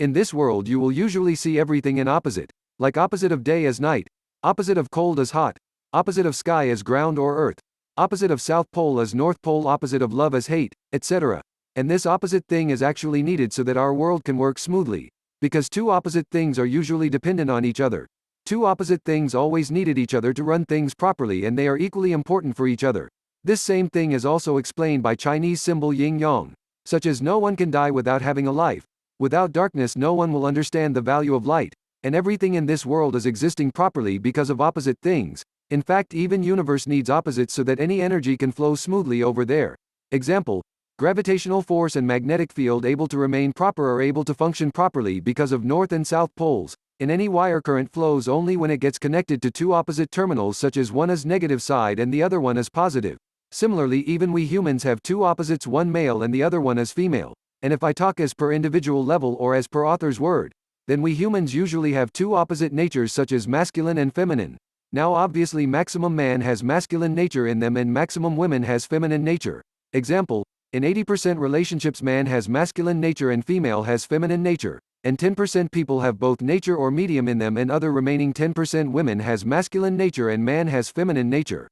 In this world you will usually see everything in opposite, like opposite of day as night, opposite of cold as hot, opposite of sky as ground or earth, opposite of South Pole as North Pole, opposite of love as hate, etc. And this opposite thing is actually needed so that our world can work smoothly. Because two opposite things are usually dependent on each other. Two opposite things always needed each other to run things properly, and they are equally important for each other. This same thing is also explained by Chinese symbol yin-yang, such as no one can die without having a life. Without darkness no one will understand the value of light, and everything in this world is existing properly because of opposite things. In fact, even universe needs opposites so that any energy can flow smoothly over there. Example, gravitational force and magnetic field able to remain proper are able to function properly because of north and south poles. In any wire current flows only when it gets connected to two opposite terminals, such as one is negative side and the other one is positive. Similarly, even we humans have two opposites, one male and the other one is female. And if I talk as per individual level or as per author's word, then we humans usually have two opposite natures such as masculine and feminine. Now obviously maximum man has masculine nature in them and maximum women has feminine nature. Example, in 80% relationships man has masculine nature and female has feminine nature, and 10% people have both nature or medium in them, and other remaining 10% women has masculine nature and man has feminine nature.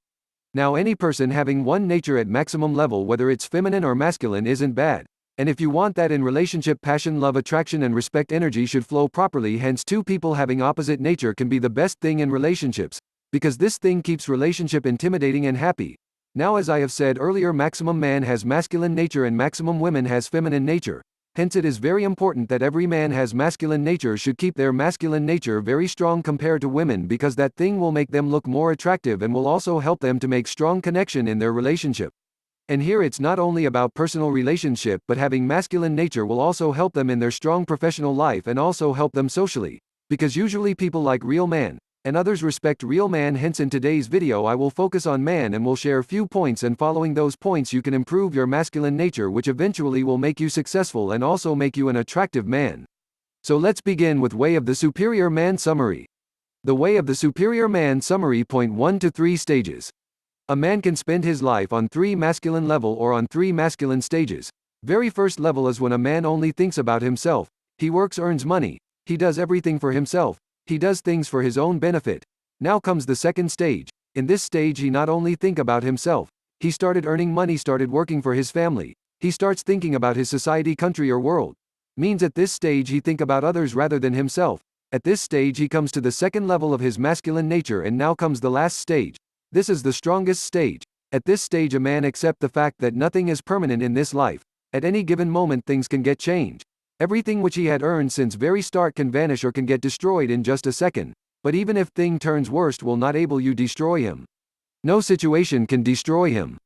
Now any person having one nature at maximum level, whether it's feminine or masculine, isn't bad. And if you want that in relationship, passion, love, attraction and respect, energy should flow properly. Hence two people having opposite nature can be the best thing in relationships, because this thing keeps relationship intimidating and happy. Now as I have said earlier, maximum man has masculine nature and maximum women has feminine nature. Hence it is very important that every man has masculine nature should keep their masculine nature very strong compared to women, because that thing will make them look more attractive and will also help them to make strong connection in their relationship. And here it's not only about personal relationship, but having masculine nature will also help them in their strong professional life and also help them socially. Because usually people like real man, and others respect real man. Hence in today's video I will focus on man and will share few points, and following those points you can improve your masculine nature, which eventually will make you successful and also make you an attractive man. So let's begin with Way of the Superior Man Summary. The Way of the Superior Man Summary. Point 1 to 3 stages. A man can spend his life on 3 masculine level or on 3 masculine stages. Very first level is when a man only thinks about himself. He works, earns money. He does everything for himself. He does things for his own benefit. Now comes the second stage. In this stage he not only think about himself. He started earning money, started working for his family. He starts thinking about his society, country or world. Means at this stage he think about others rather than himself. At this stage he comes to the second level of his masculine nature, and now comes the last stage. This is the strongest stage. At this stage a man accepts the fact that nothing is permanent in this life. At any given moment things can get changed. Everything which he had earned since very start can vanish or can get destroyed in just a second. But even if thing turns worst, will not able you destroy him. No situation can destroy him.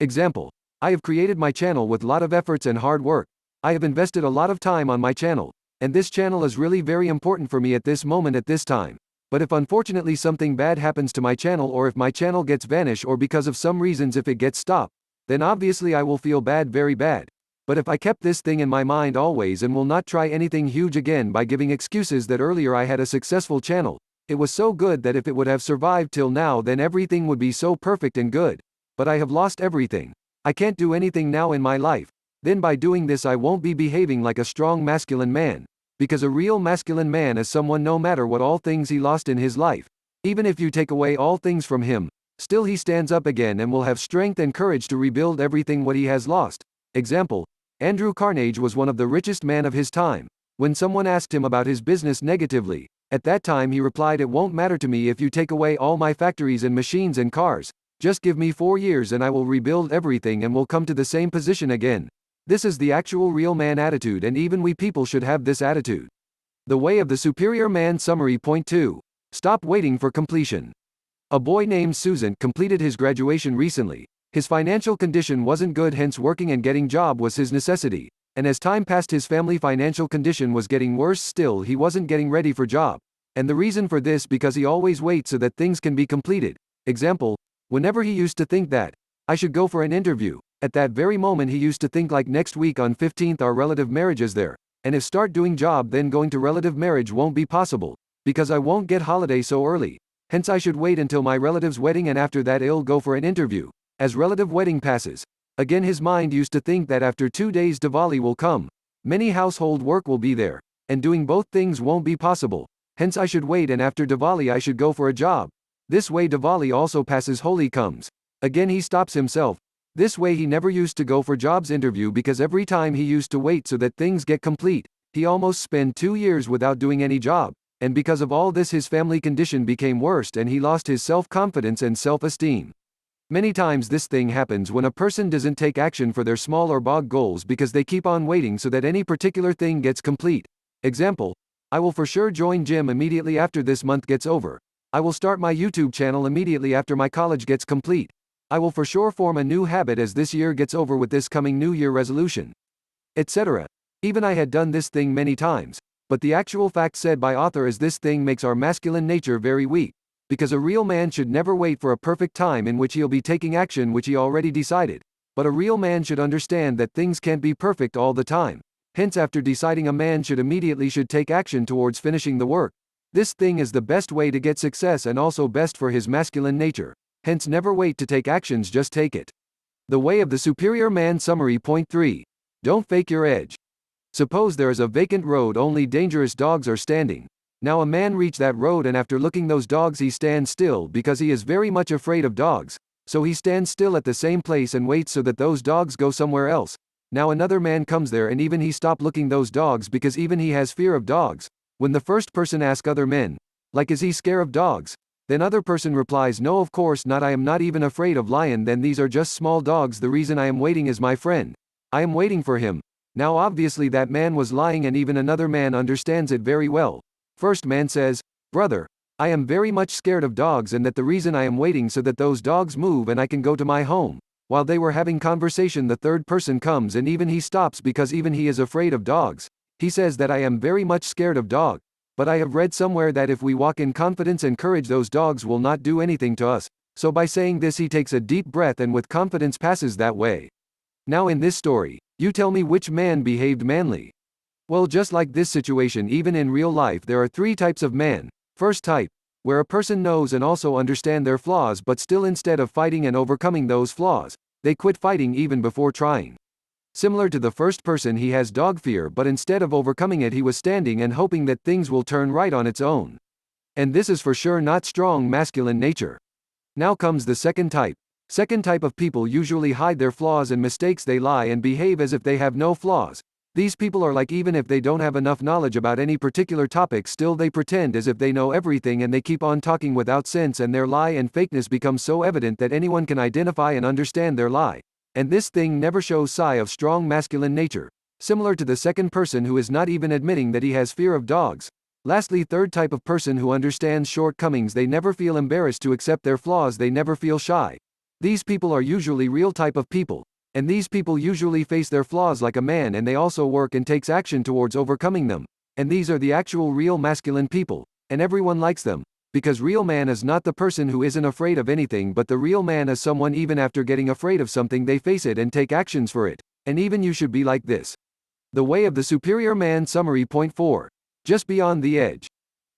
Example, I have created my channel with lot of efforts and hard work. I have invested a lot of time on my channel, and this channel is really very important for me at this moment, at this time. But if unfortunately something bad happens to my channel, or if my channel gets vanished, or because of some reasons if it gets stopped, then obviously I will feel bad, very bad. But if I kept this thing in my mind always and will not try anything huge again by giving excuses that earlier I had a successful channel, it was so good that if it would have survived till now then everything would be so perfect and good. But I have lost everything. I can't do anything now in my life. Then by doing this I won't be behaving like a strong masculine man. Because a real masculine man is someone, no matter what all things he lost in his life, even if you take away all things from him, still he stands up again and will have strength and courage to rebuild everything what he has lost. Example, Andrew Carnegie was one of the richest men of his time. When someone asked him about his business negatively, at that time he replied, "It won't matter to me if you take away all my factories and machines and cars. Just give me 4 years and I will rebuild everything and will come to the same position again." This is the actual real man attitude, and even we people should have this attitude. The Way of the Superior Man Summary. Point 2. Stop waiting for completion. A boy named Susan completed his graduation recently. His financial condition wasn't good, hence working and getting job was his necessity. And as time passed his family financial condition was getting worse still, he wasn't getting ready for job. And the reason for this, because he always waits so that things can be completed. Example, whenever he used to think that, I should go for an interview, at that very moment he used to think like next week on 15th our relative marriage is there. And if start doing job then going to relative marriage won't be possible. Because I won't get holiday so early. Hence I should wait until my relative's wedding and after that I'll go for an interview. As relative wedding passes, again his mind used to think that after 2 days Diwali will come. Many household work will be there. and doing both things won't be possible. Hence I should wait, and after Diwali I should go for a job. This way Diwali also passes, Holi comes. Again he stops himself. This way he never used to go for jobs interview, because every time he used to wait so that things get complete, he almost spent 2 years without doing any job, and because of all this his family condition became worse and he lost his self-confidence and self-esteem. Many times this thing happens when a person doesn't take action for their small or big goals because they keep on waiting so that any particular thing gets complete. Example: I will for sure join gym immediately after this month gets over. I will start my YouTube channel immediately after my college gets complete. I will for sure form a new habit as this year gets over with this coming New Year resolution, etc. Even I had done this thing many times, but the actual fact said by author is this thing makes our masculine nature very weak, because a real man should never wait for a perfect time in which he'll be taking action which he already decided, but a real man should understand that things can't be perfect all the time. Hence after deciding a man should immediately take action towards finishing the work. This thing is the best way to get success and also best for his masculine nature. Hence never wait to take actions, just take it. The way of the superior man summary. Point 3. Don't fake your edge. Suppose there is a vacant road, only dangerous dogs are standing. Now a man reach that road, and after looking those dogs he stands still because he is very much afraid of dogs. So he stands still at the same place and waits so that those dogs go somewhere else. Now another man comes there and even he stop looking those dogs because even he has fear of dogs. When the first person ask other men, like, is he scared of dogs? Then other person replies, no, of course not, I am not even afraid of lion, then these are just small dogs, the reason I am waiting is my friend. I am waiting for him. Now obviously that man was lying, and even another man understands it very well. First man says, brother, I am very much scared of dogs, and that the reason I am waiting so that those dogs move and I can go to my home. While they were having conversation, the third person comes and even he stops because even he is afraid of dogs. He says that I am very much scared of dog. But I have read somewhere that if we walk in confidence and courage, those dogs will not do anything to us. So by saying this he takes a deep breath and with confidence passes that way. Now in this story, you tell me which man behaved manly. Well, just like this situation, even in real life there are 3 types of man. First type, where a person knows and also understand their flaws, but still instead of fighting and overcoming those flaws, they quit fighting even before trying. Similar to the first person, he has dog fear, but instead of overcoming it he was standing and hoping that things will turn right on its own. And this is for sure not strong masculine nature. Now comes the second type. Second type of people usually hide their flaws and mistakes, they lie and behave as if they have no flaws. These people are like, even if they don't have enough knowledge about any particular topic, still they pretend as if they know everything and they keep on talking without sense, and their lie and fakeness becomes so evident that anyone can identify and understand their lie. And this thing never shows sign of strong masculine nature, similar to the second person who is not even admitting that he has fear of dogs. Lastly, third type of person who understands shortcomings, they never feel embarrassed to accept their flaws, they never feel shy. These people are usually real type of people, and these people usually face their flaws like a man, and they also work and takes action towards overcoming them. And these are the actual real masculine people, and everyone likes them. Because real man is not the person who isn't afraid of anything, but the real man is someone even after getting afraid of something they face it and take actions for it. And even you should be like this. The way of the superior man summary. Point 4. Just beyond the edge.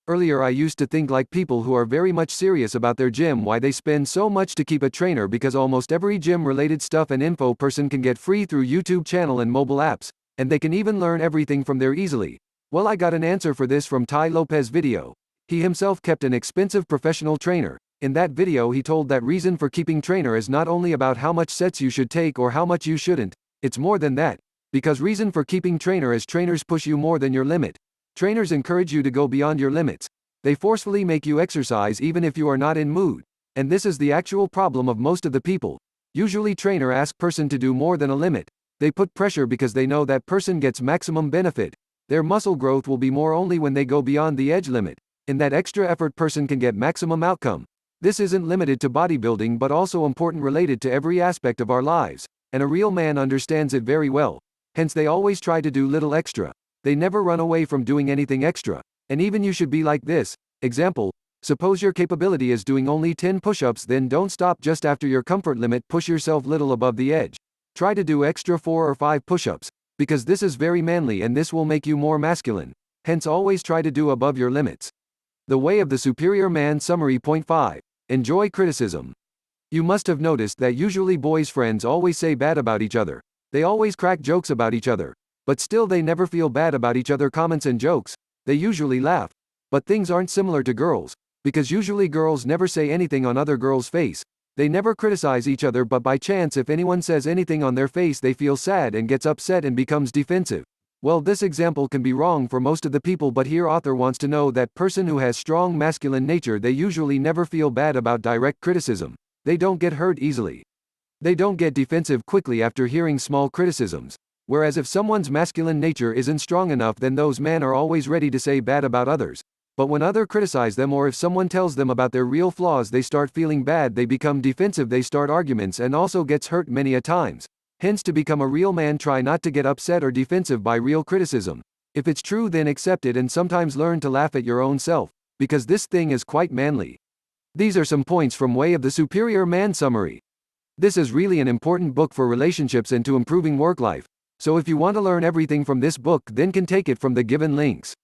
Earlier I used to think like people who are very much serious about their gym, why they spend so much to keep a trainer, because almost every gym related stuff and info person can get free through YouTube channel and mobile apps, and they can even learn everything from there easily. Well, I got an answer for this from Ty Lopez video. He himself kept an expensive professional trainer. In that video he told that reason for keeping trainer is not only about how much sets you should take or how much you shouldn't, it's more than that. Because reason for keeping trainer is trainers push you more than your limit. Trainers encourage you to go beyond your limits. They forcefully make you exercise even if you are not in mood. And this is the actual problem of most of the people. Usually trainer ask person to do more than a limit. They put pressure because they know that person gets maximum benefit. Their muscle growth will be more only when they go beyond the edge limit. In that extra effort person can get maximum outcome. This isn't limited to bodybuilding but also important related to every aspect of our lives. And a real man understands it very well. Hence they always try to do little extra. They never run away from doing anything extra. And even you should be like this. Example, suppose your capability is doing only 10 push-ups, then don't stop just after your comfort limit, push yourself little above the edge. Try to do extra 4 or 5 push-ups. Because this is very manly and this will make you more masculine. Hence always try to do above your limits. The way of the superior man summary. Point 5. Enjoy criticism. You must have noticed that usually boys' friends always say bad about each other. They always crack jokes about each other. But still they never feel bad about each other comments and jokes. They usually laugh. But things aren't similar to girls. Because usually girls never say anything on other girls' face. They never criticize each other, but by chance if anyone says anything on their face they feel sad and gets upset and becomes defensive. Well, this example can be wrong for most of the people, but here author wants to know that person who has strong masculine nature, they usually never feel bad about direct criticism. They don't get hurt easily. They don't get defensive quickly after hearing small criticisms. Whereas if someone's masculine nature isn't strong enough, then those men are always ready to say bad about others. But when others criticize them, or if someone tells them about their real flaws, they start feeling bad, they become defensive, they start arguments, and also gets hurt many a times. Hence, to become a real man, try not to get upset or defensive by real criticism. If it's true, then accept it and sometimes learn to laugh at your own self, because this thing is quite manly. These are some points from Way of the Superior Man summary. This is really an important book for relationships and to improving work life. So if you want to learn everything from this book, then can take it from the given links.